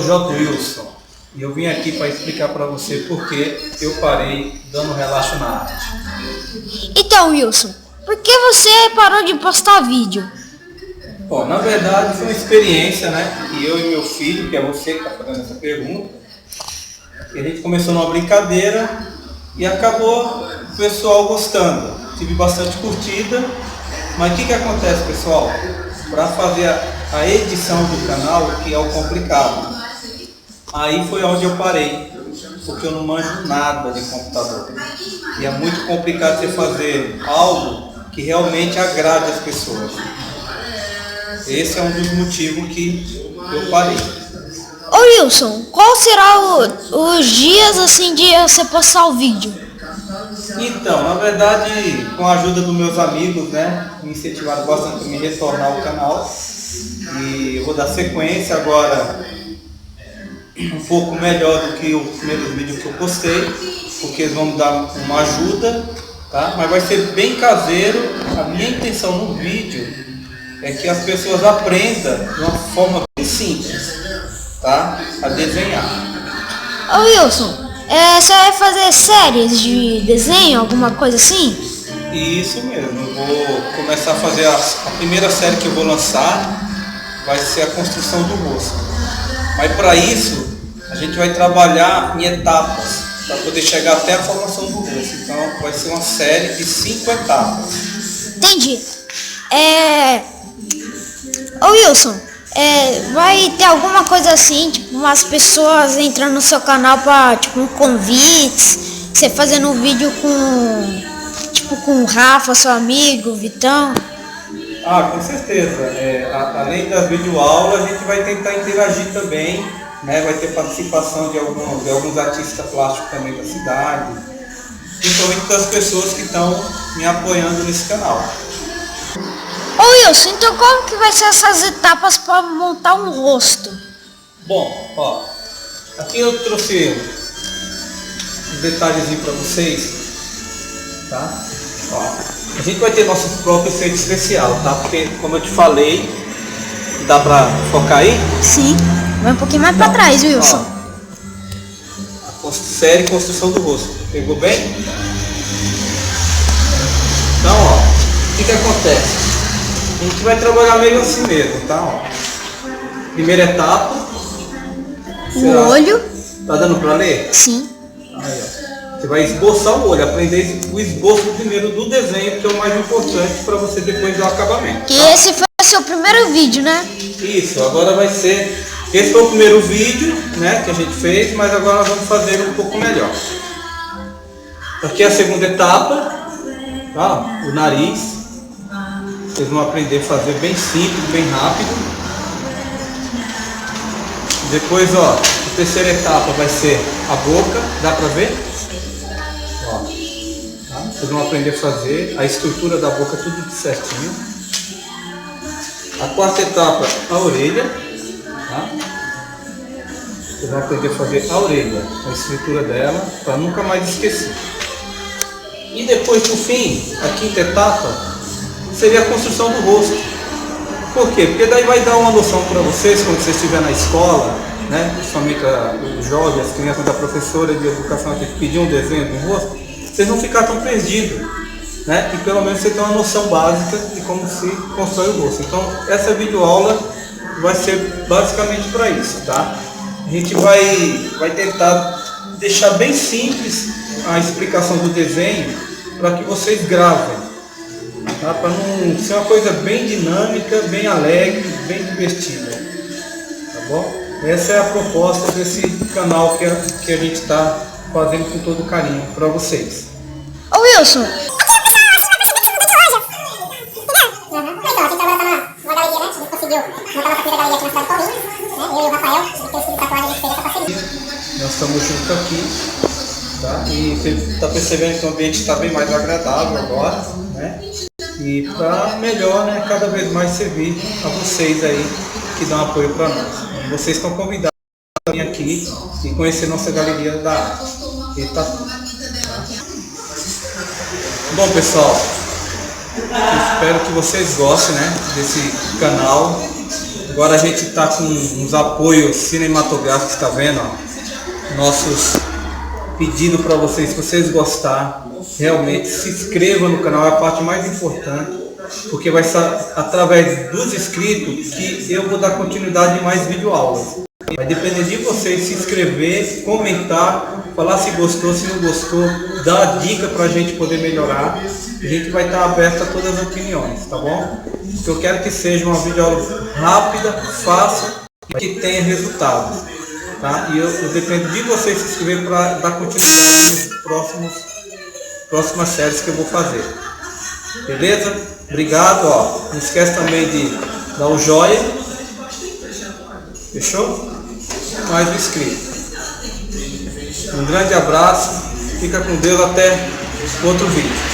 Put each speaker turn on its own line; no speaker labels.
sou J. Wilson e eu vim aqui para explicar para você por que eu parei dando relaxo na arte.
Então, Wilson, por que você parou de postar vídeo?
Bom, na verdade foi uma experiência, né? E eu e meu filho, que é você que está fazendo essa pergunta, e a gente começou numa brincadeira e acabou o pessoal gostando. Tive bastante curtida, mas o que acontece, pessoal? Para fazer a edição do canal, que é o complicado. Aí foi onde eu parei, porque eu não manjo nada de computador. E é muito complicado você fazer algo que realmente agrade as pessoas. Esse é um dos motivos que eu parei.
Ô Wilson, qual será os dias assim de você postar o vídeo?
Então, na verdade, com a ajuda dos meus amigos, né, me incentivaram bastante para me retornar ao canal. E eu vou dar sequência agora um pouco melhor do que o primeiro vídeo que eu postei, porque eles vão me dar uma ajuda, tá? Mas vai ser bem caseiro. A minha intenção no vídeo é que as pessoas aprendam de uma forma bem simples, tá? A desenhar.
Ô Wilson, você vai fazer séries de desenho, alguma coisa assim?
Isso mesmo, eu vou começar a fazer a primeira série que eu vou lançar, vai ser a construção do rosto. Mas para isso, a gente vai trabalhar em etapas, para poder chegar até a formação do rosto. Então vai ser uma série de 5 etapas.
Entendi. Ô Wilson, vai ter alguma coisa assim, tipo umas pessoas entrando no seu canal para tipo convites, você fazendo um vídeo com o Rafa, seu amigo, Vitão?
Ah, com certeza. Além das videoaulas, a gente vai tentar interagir também, né? Vai ter participação de alguns artistas plásticos também da cidade, principalmente das pessoas que estão me apoiando nesse canal.
Ô Wilson, então como que vai ser essas etapas para montar um rosto?
Bom, ó, aqui eu trouxe um detalhezinho para vocês, tá? Ó, a gente vai ter nosso próprio efeito especial, tá? Porque, como eu te falei, dá pra focar aí?
Sim, vai um pouquinho mais para trás, Wilson.
Ó, a série Construção do Rosto, pegou bem? Então, ó, o que acontece? A gente vai trabalhar meio assim mesmo, tá? Ó. Primeira etapa.
O olho.
Tá dando pra ler?
Sim.
Aí, ó. Você vai esboçar o olho, aprender o esboço primeiro do desenho, que é o mais importante para você depois do acabamento.
Que
tá?
esse foi o seu primeiro vídeo, né?
Isso, agora vai ser... Esse foi o primeiro vídeo, né, que a gente fez, mas agora nós vamos fazer um pouco melhor. Aqui é a segunda etapa, tá? O nariz. Vocês vão aprender a fazer bem simples, bem rápido. Depois, ó, a terceira etapa vai ser a boca, dá pra ver? Ó, tá? Vocês vão aprender a fazer a estrutura da boca tudo certinho. A quarta etapa, a orelha, tá? Vocês vão aprender a fazer a orelha, a estrutura dela, para nunca mais esquecer. E depois, por fim, a quinta etapa seria a construção do rosto. Por quê? Porque daí vai dar uma noção para vocês, quando vocês estiverem na escola, né? Principalmente os jovens, as crianças da professora de educação que pedir um desenho do rosto, vocês não ficar tão perdidos, né? E pelo menos você tem uma noção básica de como se constrói o rosto. Então, essa videoaula vai ser basicamente para isso, tá? A gente vai tentar deixar bem simples a explicação do desenho para que vocês gravem. Tá? Para não ser uma coisa bem dinâmica, bem alegre, bem divertida, tá bom? Essa é a proposta desse canal que a gente está fazendo com todo carinho para vocês.
Ô Wilson,
nós estamos juntos aqui, tá? E você está percebendo que o ambiente está bem mais agradável agora, né? E para melhor, né, cada vez mais servir a vocês aí que dão apoio para nós. Vocês estão convidados a vir aqui e conhecer nossa galeria da arte. E tá tudo, tá? Bom, pessoal, espero que vocês gostem, né, desse canal. Agora a gente está com uns apoios cinematográficos, tá vendo? Ó? Nossos pedidos para vocês, se vocês gostar, realmente se inscreva no canal, é a parte mais importante, porque vai ser através dos inscritos que eu vou dar continuidade em mais videoaulas. Vai depender de vocês se inscrever, comentar, falar se gostou, se não gostou, dar dica para a gente poder melhorar. A gente vai estar aberto a todas as opiniões, tá bom? Porque eu quero que seja uma videoaula rápida, fácil e que tenha resultados. Tá? E eu dependo de vocês se inscrever para dar continuidade nos próximas séries que eu vou fazer. Beleza? Obrigado. Ó. Não esquece também de dar o joinha. Fechou? Mais um inscrito. Um grande abraço. Fica com Deus até outro vídeo.